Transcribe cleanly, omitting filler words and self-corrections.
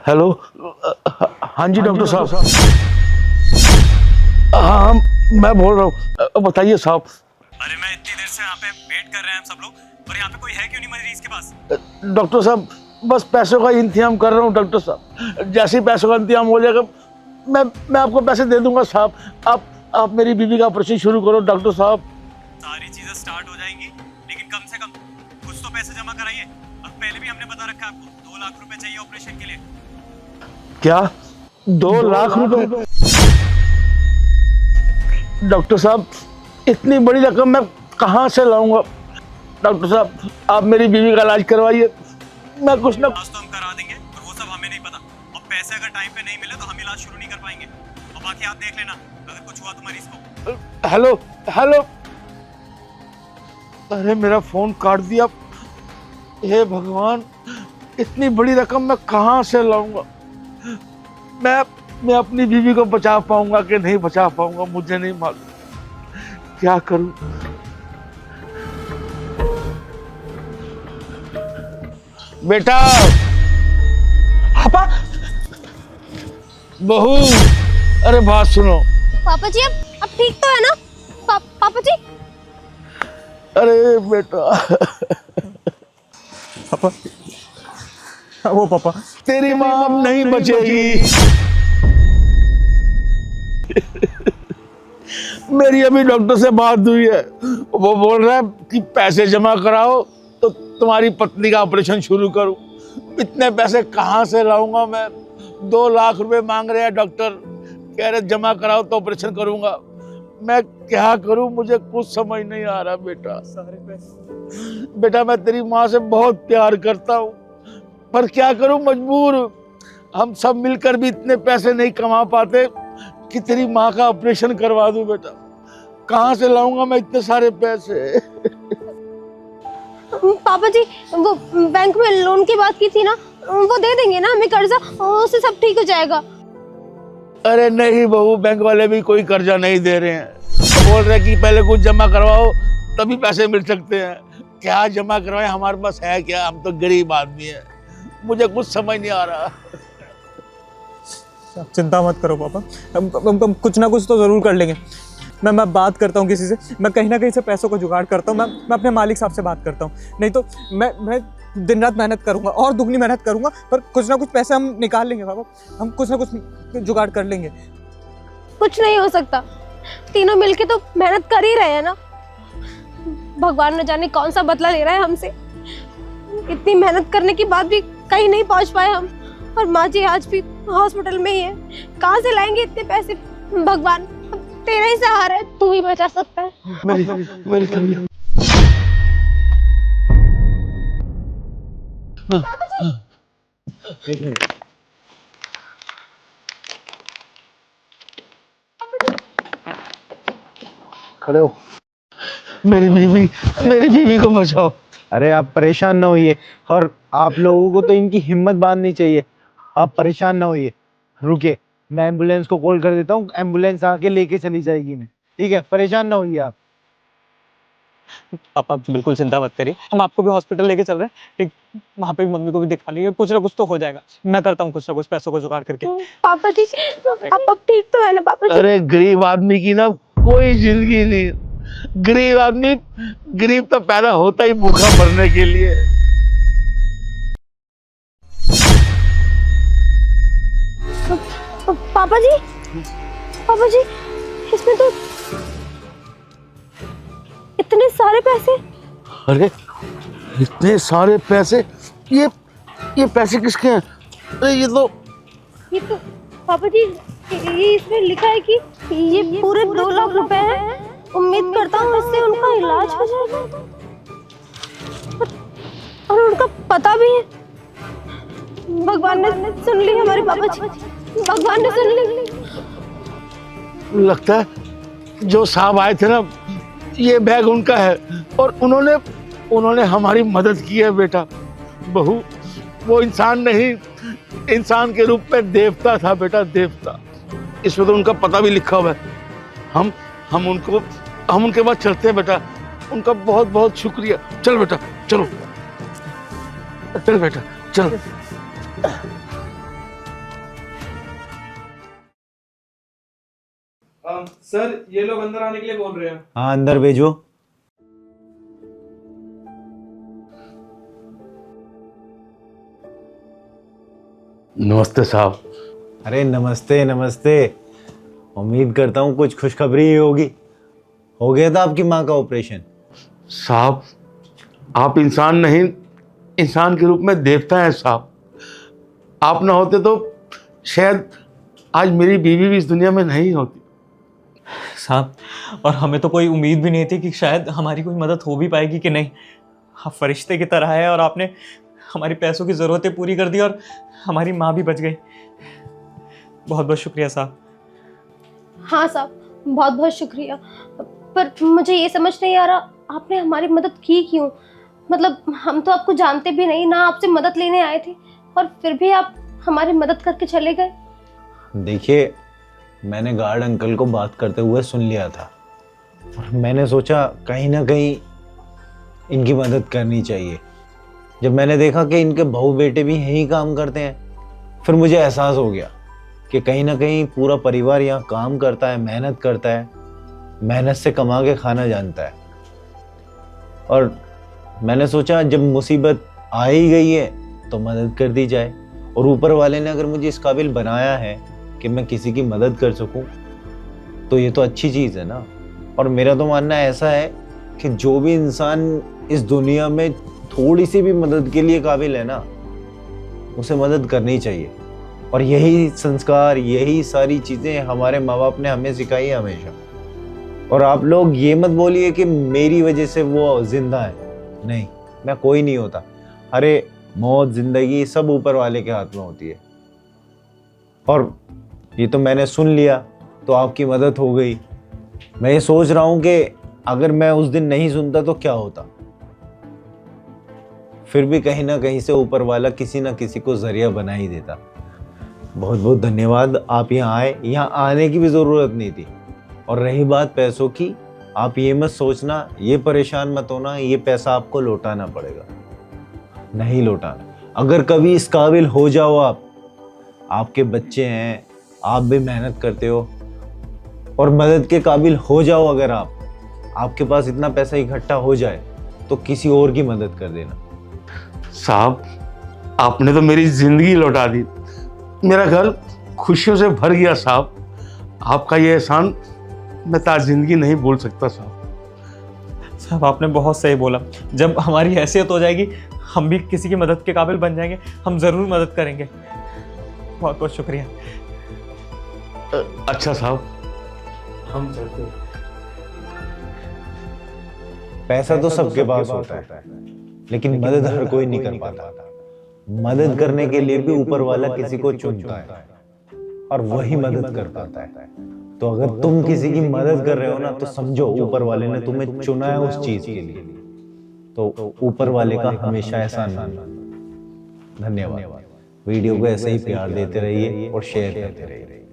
Hello. हाँ जी doctor साहब। हाँ मैं बोल रहा हूँ, बताइए साहब। अरे मैं इतनी देर से यहाँ पे वेट कर रहे हैं हम सब लोग, और यहाँ पे कोई है क्यों नहीं मरीज के पास? डॉक्टर साहब बस पैसों का इंतजाम कर रहा हूँ डॉक्टर साहब। जैसे ही पैसों का इंतजाम हो जाएगा मैं आपको पैसे दे दूंगा साहब। आप मेरी बीवी का ऑपरेशन शुरू करो डॉक्टर साहब। सारी चीजें स्टार्ट हो जाएंगी, लेकिन कम से कम कुछ तो पैसे जमा कराइए। और पहले भी हमने बता रखा है आपको 2 लाख रुपए चाहिए ऑपरेशन के लिए। क्या 2 लाख रुपए? डॉक्टर साहब इतनी बड़ी रकम मैं कहाँ से लाऊंगा? डॉक्टर साहब आप मेरी बीवी का इलाज करवाइए, मैं कुछ ना। इलाज तो हम करा देंगे, और वो सब हमें नहीं पता। और पैसे अगर टाइम पे नहीं मिले तो हम इलाज शुरू नहीं कर पाएंगे। और बाकी आप देख लेना, अगर कुछ हुआ तो मरीज को। Hello hello. अरे मेरा फोन काट दिया। हे भगवान, इतनी बड़ी रकम मैं कहाँ से लाऊंगा? मैं अपनी बीवी को बचा पाऊंगा कि नहीं बचा पाऊंगा मुझे नहीं मालूम। क्या करूं? बेटा, पापा। बहू, अरे बात सुनो। पापा जी अब ठीक तो है ना? पापा जी। अरे बेटा। पापा, वो पापा, तेरी माँ अब नहीं बचेगी। मेरी अभी डॉक्टर से बात हुई है, वो बोल रहा है कि पैसे जमा कराओ तो तुम्हारी पत्नी का ऑपरेशन शुरू करूं। इतने पैसे कहाँ से लाऊंगा मैं? 2 लाख रुपए मांग रहे हैं डॉक्टर, कह रहे जमा कराओ तो ऑपरेशन करूंगा। मैं क्या करूं, मुझे कुछ समझ नहीं आ रहा बेटा। सारे पैसे। बेटा मैं तेरी माँ से बहुत प्यार करता हूँ, पर क्या करूं, मजबूर। हम सब मिलकर भी इतने पैसे नहीं कमा पाते कि तेरी माँ का ऑपरेशन करवा दूं बेटा। कहाँ से लाऊंगा मैं इतने सारे पैसे? पापा जी वो बैंक में लोन की बात की थी ना, वो दे देंगे ना हमें कर्जा, उससे सब ठीक हो जाएगा। अरे नहीं बहू, बैंक वाले भी कोई कर्जा नहीं दे रहे हैं। बोल रहे कि पहले कुछ जमा करवाओ तभी पैसे मिल सकते हैं। क्या जमा करवाए, हमारे पास है क्या? हम तो गरीब आदमी है। मुझे कुछ समझ नहीं आ रहा। आप चिंता मत करो पापा, हम कुछ ना कुछ तो जरूर कर लेंगे। मैं बात करता हूँ किसी से, मैं कहीं ना कहीं से पैसों को जुगाड़ करता हूँ। मैं अपने मालिक साहब से बात करता हूँ, नहीं तो मैं दिन रात मेहनत करूँगा और दुगनी मेहनत करूँगा, पर कुछ ना कुछ पैसे हम निकाल लेंगे पापा। हम कुछ ना कुछ जुगाड़ कर लेंगे। कुछ नहीं हो सकता, तीनों मिलके तो मेहनत कर ही रहे हैं ना। भगवान न जाने कौन सा बदला ले रहा है हमसे। इतनी मेहनत करने के बाद भी कहीं नहीं पहुंच पाए हम, और माँ जी आज भी हॉस्पिटल में ही है। कहाँ से लाएंगे इतने पैसे? भगवान अब तेरा ही सहारा है, तू ही बचा सकता है। मेरी तबीयत। खड़े हो। मेरी बीवी को बचाओ। अरे आप परेशान ना होइए, और आप लोगों को तो इनकी हिम्मत बांधनी चाहिए। आप परेशान ना होइए, रुकिए, मैं एम्बुलेंस को कॉल कर देता हूँ। एम्बुलेंस आके लेके चली जाएगी इन्हें, ठीक है? परेशान ना होइए आप। पापा बिल्कुल चिंता मत करिए, हम आपको भी हॉस्पिटल लेके चल रहे हैं, ठीक? वहाँ पे मम्मी को भी दिखा लेंगे, कुछ ना कुछ तो हो जाएगा। मैं करता हूँ कुछ ना कुछ पैसों को जुगाड़ करके। पापा जी आप अब ठीक तो है ना पापा जी? अरे गरीब आदमी की ना कोई जिंदगी नहीं। गरीब आदमी, गरीब तो पैदा होता ही भूखा मरने के लिए। पापा जी इसमें तो इतने सारे पैसे। अरे इतने सारे पैसे, ये पैसे किसके हैं? अरे ये तो पापा जी ये इसमें लिखा है कि ये पूरे 2 लाख रुपए हैं। उम्मीद करता हूँ इससे उनका इलाज हो जाएगा, और उनका पता भी है। भगवान ने सुन ली हमारे पापा जी, भगवान ने सुन ली। लगता है जो साहब आए थे ना, ये बैग उनका है, और उन्होंने हमारी मदद की है बेटा। बहू वो इंसान नहीं, इंसान के रूप में देवता था बेटा, देवता। इसमें तो उनका पता भी लिखा हुआ है। हम उनके पास चलते हैं बेटा। उनका बहुत बहुत शुक्रिया। चल बेटा चलो, चल बेटा चल। सर ये लोग अंदर आने के लिए बोल रहे हैं। हाँ अंदर भेजो। नमस्ते साहब। अरे नमस्ते नमस्ते। उम्मीद करता हूँ कुछ खुशखबरी ही होगी। हो गया था आपकी माँ का ऑपरेशन? साहब आप इंसान नहीं, इंसान के रूप में देवता हैं साहब। आप ना होते तो शायद आज मेरी बीवी भी इस दुनिया में नहीं होती। साहब, और हमें तो कोई उम्मीद भी नहीं थी कि शायद हमारी कोई मदद हो भी पाएगी कि नहीं। आप फरिश्ते की तरह है और आपने हमारी पैसों की ज़रूरतें पूरी कर दी और हमारी माँ भी बच गई। बहुत बहुत शुक्रिया साहब। हाँ साहब, बहुत बहुत शुक्रिया। पर मुझे ये समझ नहीं आ रहा आपने हमारी मदद की क्यों? मतलब हम तो आपको जानते भी नहीं, ना आपसे मदद लेने आए थे, और फिर भी आप हमारी मदद करके चले गए। देखिए, मैंने गार्ड अंकल को बात करते हुए सुन लिया था और मैंने सोचा कहीं ना कहीं इनकी मदद करनी चाहिए। जब मैंने देखा कि इनके बहू बेटे भी यहीं काम करते हैं, फिर मुझे एहसास हो गया कि कहीं ना कहीं पूरा परिवार यहाँ काम करता है, मेहनत करता है, मेहनत से कमा के खाना जानता है। और मैंने सोचा जब मुसीबत आ ही गई है तो मदद कर दी जाए, और ऊपर वाले ने अगर मुझे इस काबिल बनाया है कि मैं किसी की मदद कर सकूं तो ये तो अच्छी चीज़ है ना। और मेरा तो मानना ऐसा है कि जो भी इंसान इस दुनिया में थोड़ी सी भी मदद के लिए काबिल है ना, उसे मदद करनी चाहिए। और यही संस्कार, यही सारी चीज़ें हमारे माँ बाप ने हमें सिखाई है हमेशा। और आप लोग ये मत बोलिए कि मेरी वजह से वो जिंदा है। नहीं, मैं कोई नहीं होता। अरे मौत जिंदगी सब ऊपर वाले के हाथ में होती है। और ये तो मैंने सुन लिया तो आपकी मदद हो गई। मैं ये सोच रहा हूँ कि अगर मैं उस दिन नहीं सुनता तो क्या होता। फिर भी कहीं ना कहीं से ऊपर वाला किसी ना किसी को जरिया बना ही देता। बहुत बहुत धन्यवाद, आप यहाँ आए। यहाँ आने की भी ज़रूरत नहीं थी। और रही बात पैसों की, आप ये मत सोचना, ये परेशान मत होना, ये पैसा आपको लौटाना पड़ेगा। नहीं लौटाना। अगर कभी इस काबिल हो जाओ आप, आपके बच्चे हैं, आप भी मेहनत करते हो और मदद के काबिल हो जाओ, अगर आपके पास इतना पैसा इकट्ठा हो जाए तो किसी और की मदद कर देना। साहब आपने तो मेरी जिंदगी लौटा दी, मेरा घर खुशियों से भर गया साहब। आपका ये एहसान मैं ताज जिंदगी नहीं भूल सकता साहब। साहब आपने बहुत सही बोला। जब हमारी हैसियत हो जाएगी हम भी किसी की मदद के काबिल बन जाएंगे, हम ज़रूर मदद करेंगे। बहुत बहुत शुक्रिया। अच्छा साहब, हम चलते हैं। पैसा तो सबके पास होता है, लेकिन मदद हर कोई नहीं कर पाता। मदद करने के लिए भी ऊपर वाला किसी को चुनता है और वही मदद कर पाता है। तो अगर तुम किसी की मदद कर रहे हो ना, तो समझो ऊपर वाले ने तुम्हें चुना है उस चीज के लिए। तो ऊपर वाले का हमेशा एहसान मानना। धन्यवाद। वीडियो को ऐसे ही प्यार देते रहिए और शेयर करते रहिए।